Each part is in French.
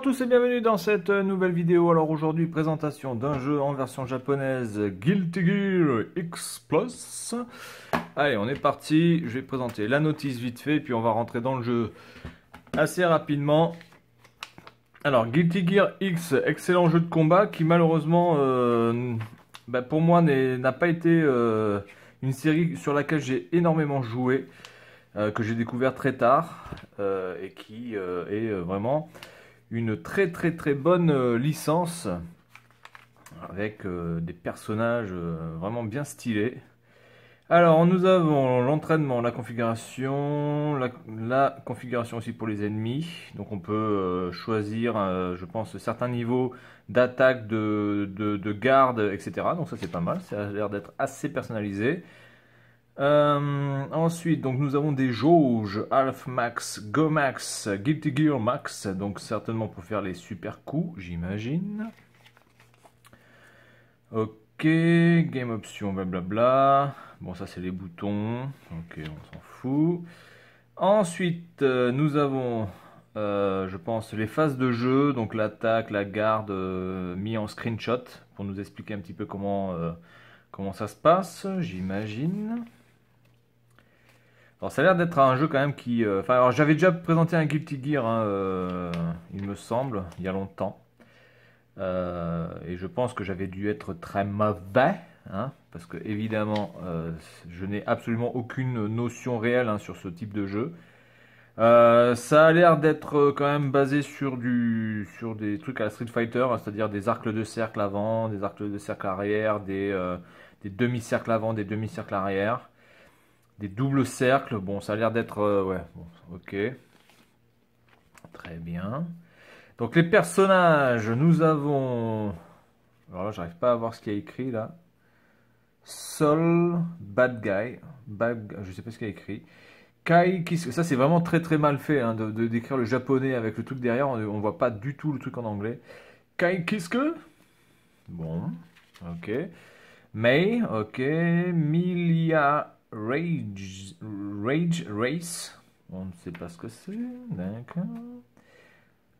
Bonjour à tous et bienvenue dans cette nouvelle vidéo. Alors aujourd'hui, présentation d'un jeu en version japonaise, Guilty Gear X Plus. Allez, on est parti. Je vais présenter la notice vite fait, puis on va rentrer dans le jeu assez rapidement. Alors, Guilty Gear X, excellent jeu de combat qui malheureusement, pour moi, n'a pas été une série sur laquelle j'ai énormément joué, que j'ai découvert très tard, et qui est vraiment une très bonne licence avec des personnages vraiment bien stylés. Alors nous avons l'entraînement, la configuration, la configuration aussi pour les ennemis. Donc on peut choisir, je pense, certains niveaux d'attaque, de garde, etc. Donc ça c'est pas mal, ça a l'air d'être assez personnalisé. Ensuite, donc nous avons des jauges, Half Max, Go Max, Guilty Gear Max, donc certainement pour faire les super coups, j'imagine. Ok, Game Option, blablabla. Bon, ça c'est les boutons, ok, on s'en fout. Ensuite, nous avons, je pense, les phases de jeu, donc l'attaque, la garde, mis en screenshot, pour nous expliquer un petit peu comment ça se passe, j'imagine. Alors ça a l'air d'être un jeu quand même qui... alors j'avais déjà présenté un Guilty Gear, hein, il me semble, il y a longtemps. Et je pense que j'avais dû être très mauvais, hein, parce que évidemment, je n'ai absolument aucune notion réelle, hein, sur ce type de jeu. Ça a l'air d'être quand même basé sur des trucs à la Street Fighter, hein, c'est-à-dire des arcs de cercle avant, des arcs de cercle arrière, des demi-cercles avant, des demi-cercles arrière. Des doubles cercles, bon, ça a l'air d'être... ouais, bon, ok. Très bien. Donc les personnages, nous avons... Alors là, j'arrive pas à voir ce qu'il y a écrit, là. Sol, Bad Guy. Je sais pas ce qu'il y a écrit. Kai Kisuke. Ça, c'est vraiment très mal fait, hein, de d'écrire le japonais avec le truc derrière. On voit pas du tout le truc en anglais. Kai Kisuke. Bon, ok. Mei, ok. Milia... Rage Race, on ne sait pas ce que c'est, d'accord.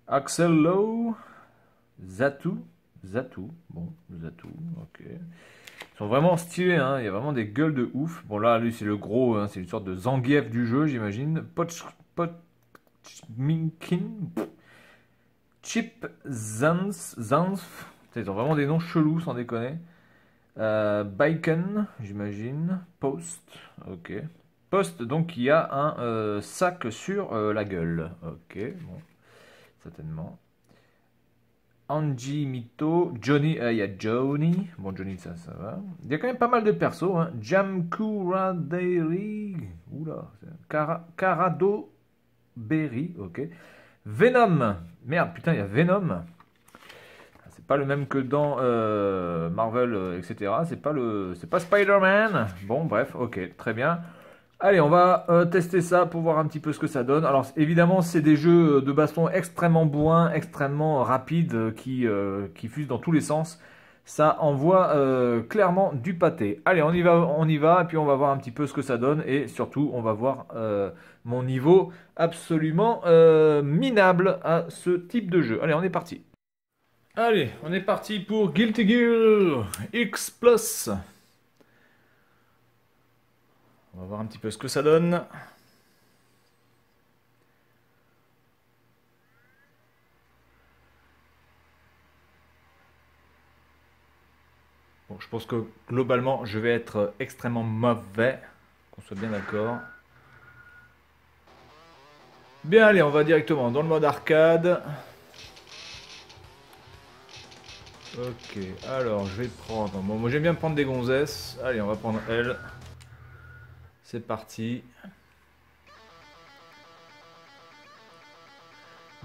Axel Low, Zatu, bon, Zatu, ok. Ils sont vraiment stylés, hein. Il y a vraiment des gueules de ouf. Bon là, lui c'est le gros, hein. C'est une sorte de Zangief du jeu, j'imagine. Pochminkin, Chip Zanf, ils ont vraiment des noms chelous sans déconner. Bacon, j'imagine. Post, ok. Post, donc il y a un sac sur la gueule. Ok, bon, certainement. Anji Mito, Johnny, il y a Johnny. Bon, Johnny, ça va. Il y a quand même pas mal de persos, hein. Jamkuraderi, oula, Karado Berry, ok. Venom, merde, putain, il y a Venom. C'est pas le même que dans Marvel, etc. C'est pas Spider-Man. Bon, bref, ok, très bien. Allez, on va tester ça pour voir un petit peu ce que ça donne. Alors, évidemment, c'est des jeux de baston extrêmement bourrins, extrêmement rapides, qui fusent dans tous les sens. Ça envoie clairement du pâté. Allez, on y va, et puis on va voir un petit peu ce que ça donne. Et surtout, on va voir mon niveau absolument minable à ce type de jeu. Allez, on est parti. Allez, on est parti pour Guilty Gear X Plus. On va voir un petit peu ce que ça donne. Bon, je pense que globalement, je vais être extrêmement mauvais, qu'on soit bien d'accord. Bien, allez, on va directement dans le mode arcade. Ok, alors je vais prendre... Bon, moi j'aime bien prendre des gonzesses. Allez, on va prendre elle. C'est parti.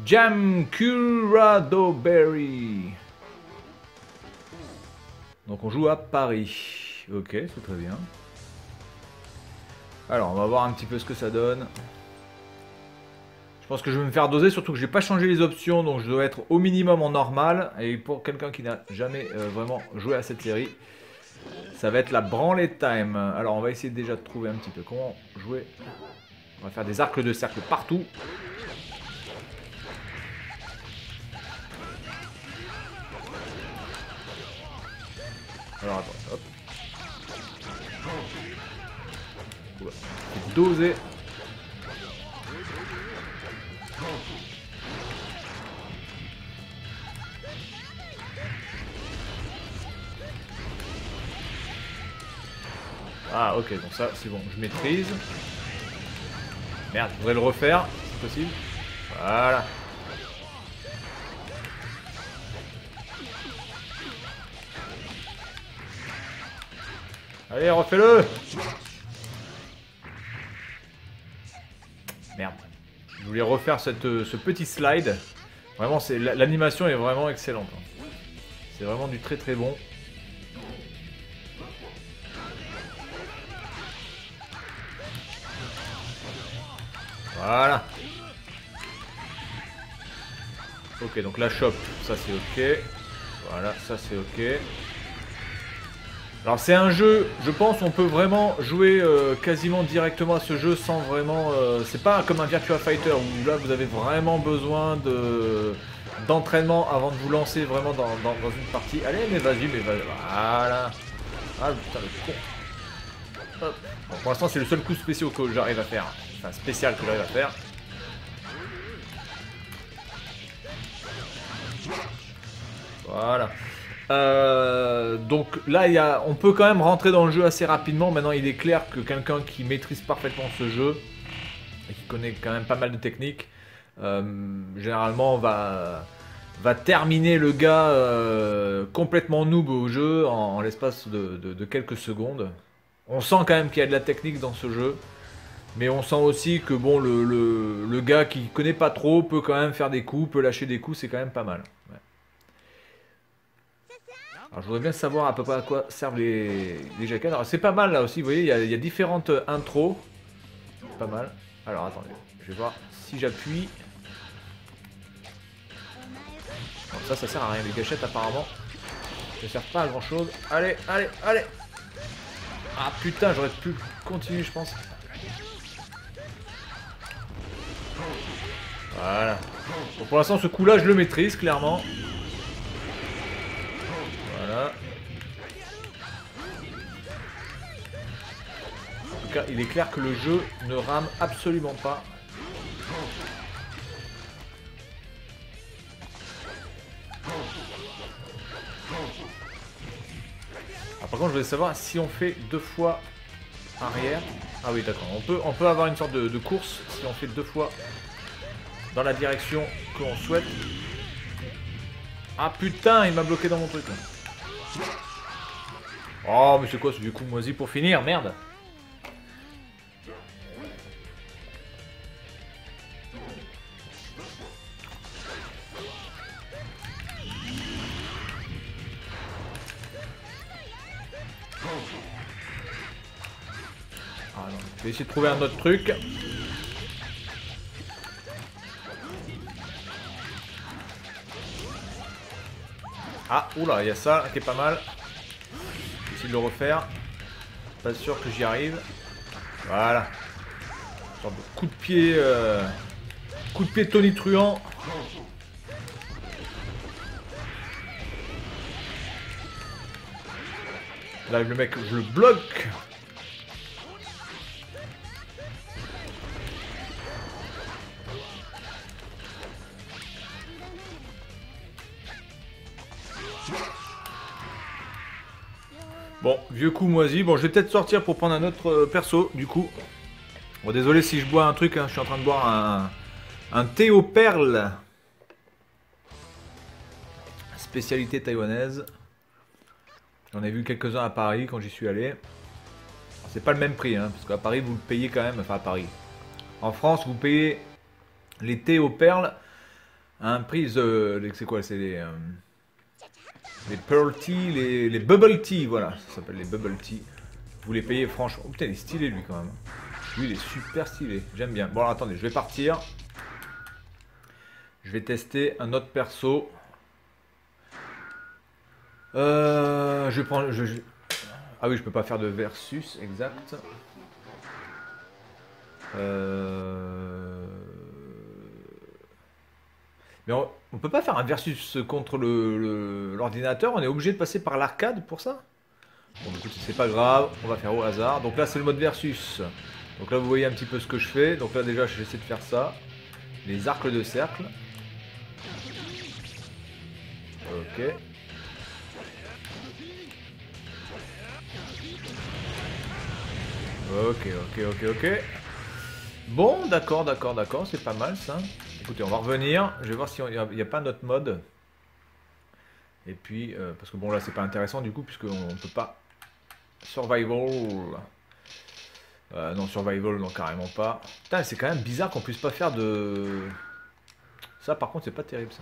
Jamkuradoberi. Donc on joue à Paris. Ok, c'est très bien. Alors, on va voir un petit peu ce que ça donne. Je pense que je vais me faire doser, surtout que je n'ai pas changé les options, donc je dois être au minimum en normal. Et pour quelqu'un qui n'a jamais vraiment joué à cette série, ça va être la branlée time. Alors on va essayer déjà de trouver un petit peu comment jouer. On va faire des arcs de cercle partout. Alors attends, hop. Ouais. Doser. Ah ok, donc ça c'est bon, je maîtrise. Merde, je voudrais le refaire, c'est possible. Voilà. Allez, refais-le. Merde. Je voulais refaire ce petit slide. Vraiment, l'animation est vraiment excellente. C'est vraiment du très très bon. Voilà. Ok, donc la shop, ça c'est ok. Voilà, ça c'est ok. Alors c'est un jeu, je pense on peut vraiment jouer quasiment directement à ce jeu sans vraiment... c'est pas comme un Virtua Fighter où là vous avez vraiment besoin d'entraînement avant de vous lancer vraiment dans une partie. Allez mais vas-y, voilà. Ah putain le con. Hop. Bon, pour l'instant c'est le seul coup spécial que j'arrive à faire. Enfin spécial que j'arrive à faire. Voilà. Donc là, on peut quand même rentrer dans le jeu assez rapidement. Maintenant, il est clair que quelqu'un qui maîtrise parfaitement ce jeu et qui connaît quand même pas mal de techniques, généralement va terminer le gars complètement noob au jeu en l'espace de quelques secondes. On sent quand même qu'il y a de la technique dans ce jeu. Mais on sent aussi que bon, le gars qui connaît pas trop peut quand même faire des coups, peut lâcher des coups, c'est quand même pas mal. Ouais. Alors je voudrais bien savoir à peu près à quoi servent les jaquettes. Alors c'est pas mal là aussi, vous voyez, il y a différentes intros. Pas mal. Alors attendez, je vais voir si j'appuie. Bon, ça sert à rien, les gâchettes apparemment. Ça sert pas à grand chose. Allez, allez, allez. Ah putain, j'aurais pu continuer je pense. Voilà. Bon, pour l'instant ce coup là je le maîtrise clairement. Voilà. En tout cas, il est clair que le jeu ne rame absolument pas. Alors, par contre, je voulais savoir si on fait 2 fois arrière. Ah oui, d'accord. On peut avoir une sorte de course si on fait 2 fois dans la direction que l'on souhaite. Ah putain, il m'a bloqué dans mon truc. Là. Oh, mais c'est quoi ce vieux coup moisi pour finir? Merde. Ah non, je vais essayer de trouver un autre truc. Ah, oula, il y a ça qui est pas mal. Je vais essayer de le refaire. Pas sûr que j'y arrive. Voilà. Genre de coup de pied tonitruant. Là, le mec, je le bloque. Bon, vieux coup moisi. Bon, je vais peut-être sortir pour prendre un autre perso, du coup. Bon, désolé si je bois un truc, hein. Je suis en train de boire un thé aux perles. Spécialité taïwanaise. J'en ai vu quelques-uns à Paris quand j'y suis allé. C'est pas le même prix, hein, parce qu'à Paris, vous le payez quand même. Enfin, à Paris. En France, vous payez les thés aux perles à un prix. C'est quoi? C'est les Pearl Tea, les Bubble Tea, voilà, ça s'appelle les Bubble Tea. Vous les payez franchement. Oh putain, il est stylé lui quand même. Lui, il est super stylé, j'aime bien. Bon alors attendez, je vais partir. Je vais tester un autre perso. Je vais prendre... Ah oui, je peux pas faire de versus, exact. Mais on peut pas faire un versus contre l'ordinateur, on est obligé de passer par l'arcade pour ça? Bon, écoute, c'est pas grave, on va faire au hasard. Donc là, c'est le mode versus. Donc là, vous voyez un petit peu ce que je fais. Donc là, déjà, j'essaie de faire ça. Les arcs de cercle. Ok. Ok. Bon, d'accord, c'est pas mal ça. Écoutez, on va revenir. Je vais voir s'il n'y a pas notre mode. Et puis, parce que bon, là, c'est pas intéressant du coup, puisqu'on ne peut pas. Survival. Non, survival, non, carrément pas. Putain, c'est quand même bizarre qu'on puisse pas faire de. Ça, par contre, c'est pas terrible ça.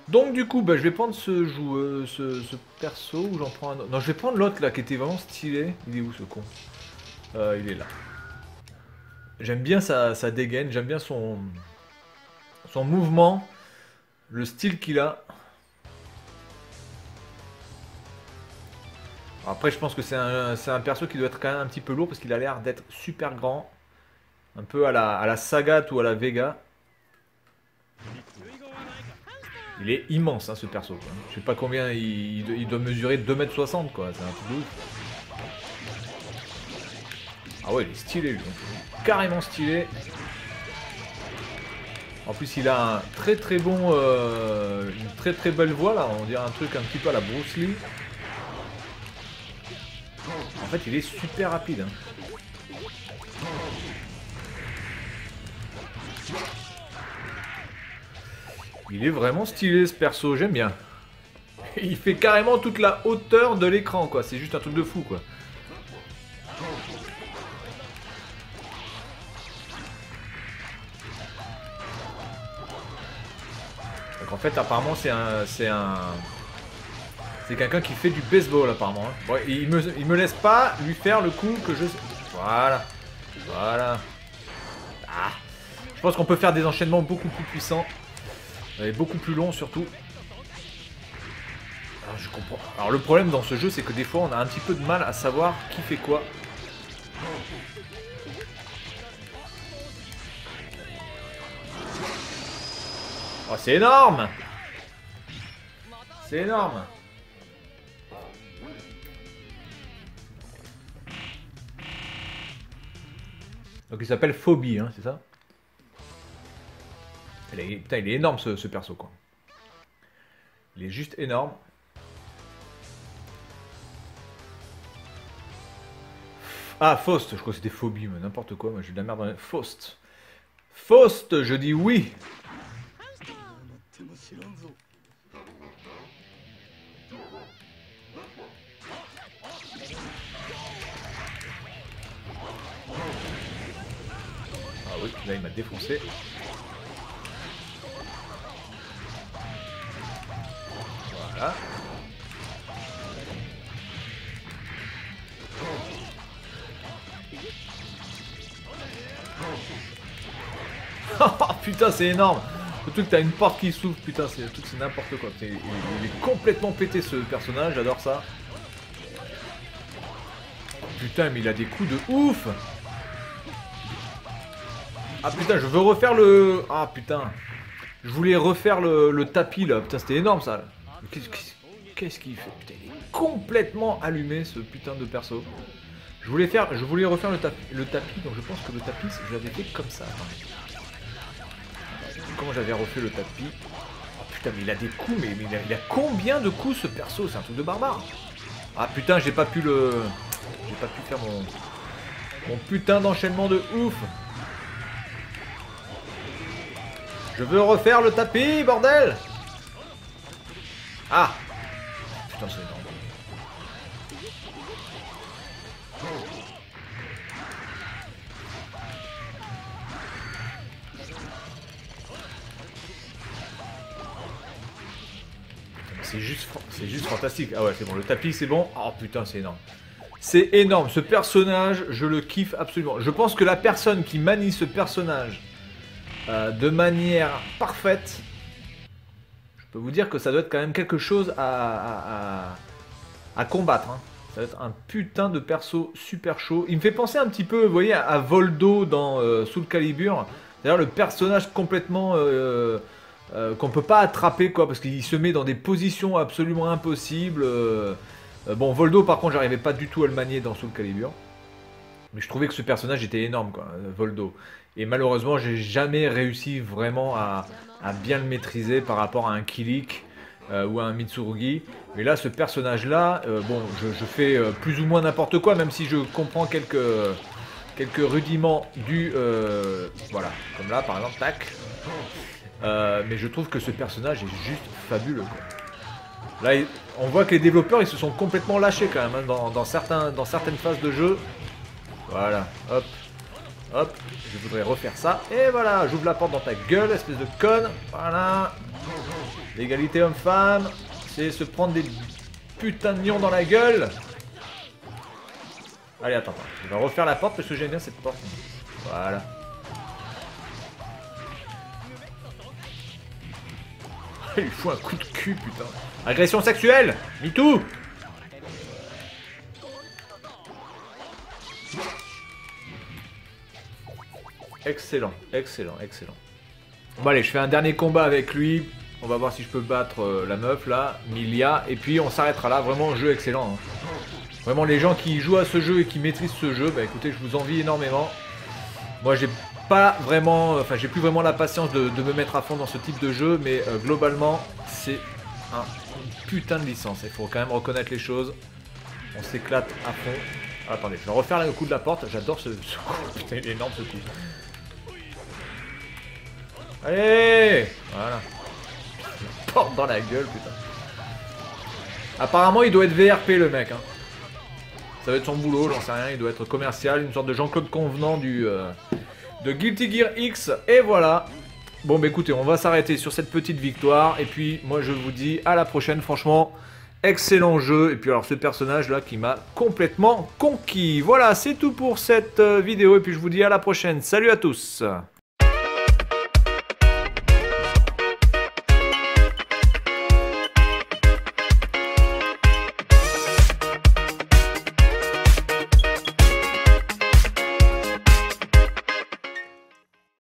Donc, du coup, bah, je vais prendre ce joueur, ce perso, ou j'en prends un autre. Non, je vais prendre l'autre là qui était vraiment stylé. Il est où ce con? Il est là. J'aime bien sa dégaine, j'aime bien son mouvement, le style qu'il a. Après, je pense que c'est un perso qui doit être quand même un petit peu lourd parce qu'il a l'air d'être super grand. Un peu à la Sagat ou à la Vega. Il est immense, hein, ce perso, quoi. Je sais pas combien il doit mesurer 2,60 m, quoi. C'est un truc de ouf. Ah ouais, il est stylé, lui. Carrément stylé. En plus, il a un très bon, une très belle voix, là. On dirait un truc un petit peu à la Bruce Lee. En fait, il est super rapide, hein. Il est vraiment stylé, ce perso. J'aime bien. Il fait carrément toute la hauteur de l'écran, quoi. C'est juste un truc de fou, quoi. Donc en fait, apparemment, c'est quelqu'un qui fait du baseball, apparemment. Hein. Bon, il me laisse pas lui faire le coup que je... Voilà. Ah. Je pense qu'on peut faire des enchaînements beaucoup plus puissants. Et beaucoup plus longs, surtout. Alors, je comprends. Alors, le problème dans ce jeu, c'est que des fois, on a un petit peu de mal à savoir qui fait quoi. Oh, c'est énorme! C'est énorme! Donc il s'appelle Phobie, hein, c'est ça? Putain, il est énorme ce perso, quoi. Il est juste énorme. Ah, Faust, je crois que c'était Phobie, mais n'importe quoi, moi j'ai de la merde dans les... Faust. Faust, je dis oui! Ah oui, là il m'a défoncé. Voilà. Oh putain, c'est énorme! Surtout que t'as une porte qui s'ouvre, putain, c'est n'importe quoi. Il est complètement pété ce personnage, j'adore ça. Putain, mais il a des coups de ouf! Ah putain, je veux refaire le... Ah putain. Je voulais refaire le tapis là. Putain, c'était énorme ça. Qu'est-ce qu'il fait? Putain, il est complètement allumé ce putain de perso. Je voulais refaire le tapis, donc je pense que le tapis, je l'avais fait comme ça. Comment j'avais refait le tapis? Oh putain, mais il a des coups, mais il a combien de coups ce perso? C'est un truc de barbare. Ah putain, j'ai pas pu faire mon putain d'enchaînement de ouf. Je veux refaire le tapis, bordel! Ah! Putain, c'est énorme. C'est juste fantastique. Ah ouais, c'est bon, le tapis, c'est bon. Oh putain, c'est énorme. C'est énorme. Ce personnage, je le kiffe absolument. Je pense que la personne qui manie ce personnage de manière parfaite, je peux vous dire que ça doit être quand même quelque chose à combattre. Hein. Ça doit être un putain de perso super chaud. Il me fait penser un petit peu, vous voyez, à Voldo dans Soul Calibur. D'ailleurs, le personnage complètement qu'on peut pas attraper, quoi, parce qu'il se met dans des positions absolument impossibles. Bon, Voldo, par contre, j'arrivais pas du tout à le manier dans Soul Calibur. Mais je trouvais que ce personnage était énorme, quoi, Voldo. Et malheureusement, j'ai jamais réussi vraiment à bien le maîtriser par rapport à un Kilik ou à un Mitsurugi. Mais là, ce personnage-là, bon, je fais plus ou moins n'importe quoi, même si je comprends quelques rudiments du... voilà, comme là, par exemple, tac. Mais je trouve que ce personnage est juste fabuleux, quoi. Là, on voit que les développeurs, ils se sont complètement lâchés quand même, hein, dans certaines phases de jeu. Voilà, hop, hop, je voudrais refaire ça. Et voilà, j'ouvre la porte dans ta gueule, espèce de conne. Voilà. L'égalité homme-femme, c'est se prendre des putains de nions dans la gueule. Allez, attends, je vais refaire la porte parce que j'aime bien cette porte. Voilà. Il lui fout un coup de cul, putain. Agression sexuelle, MeToo. Excellent, excellent, excellent. Bon allez, je fais un dernier combat avec lui. On va voir si je peux battre la meuf là, Milia. Et puis on s'arrêtera là, vraiment jeu excellent, hein. Vraiment les gens qui jouent à ce jeu et qui maîtrisent ce jeu, bah écoutez, je vous envie énormément. Moi j'ai pas vraiment, enfin j'ai plus vraiment la patience de me mettre à fond dans ce type de jeu. Mais globalement, c'est une putain de licence. Il faut quand même reconnaître les choses. On s'éclate à fond. Ah, attendez, je vais refaire le coup de la porte. J'adore ce coup. Putain, il est énorme ce coup. Allez, voilà. Porte dans la gueule, putain. Apparemment, il doit être VRP, le mec, hein. Ça va être son boulot, j'en sais rien. Il doit être commercial, une sorte de Jean-Claude Convenant de Guilty Gear X. Et voilà. Bon, bah écoutez, on va s'arrêter sur cette petite victoire. Et puis, moi, je vous dis à la prochaine. Franchement, excellent jeu. Et puis, alors, ce personnage-là qui m'a complètement conquis. Voilà, c'est tout pour cette vidéo. Et puis, je vous dis à la prochaine. Salut à tous.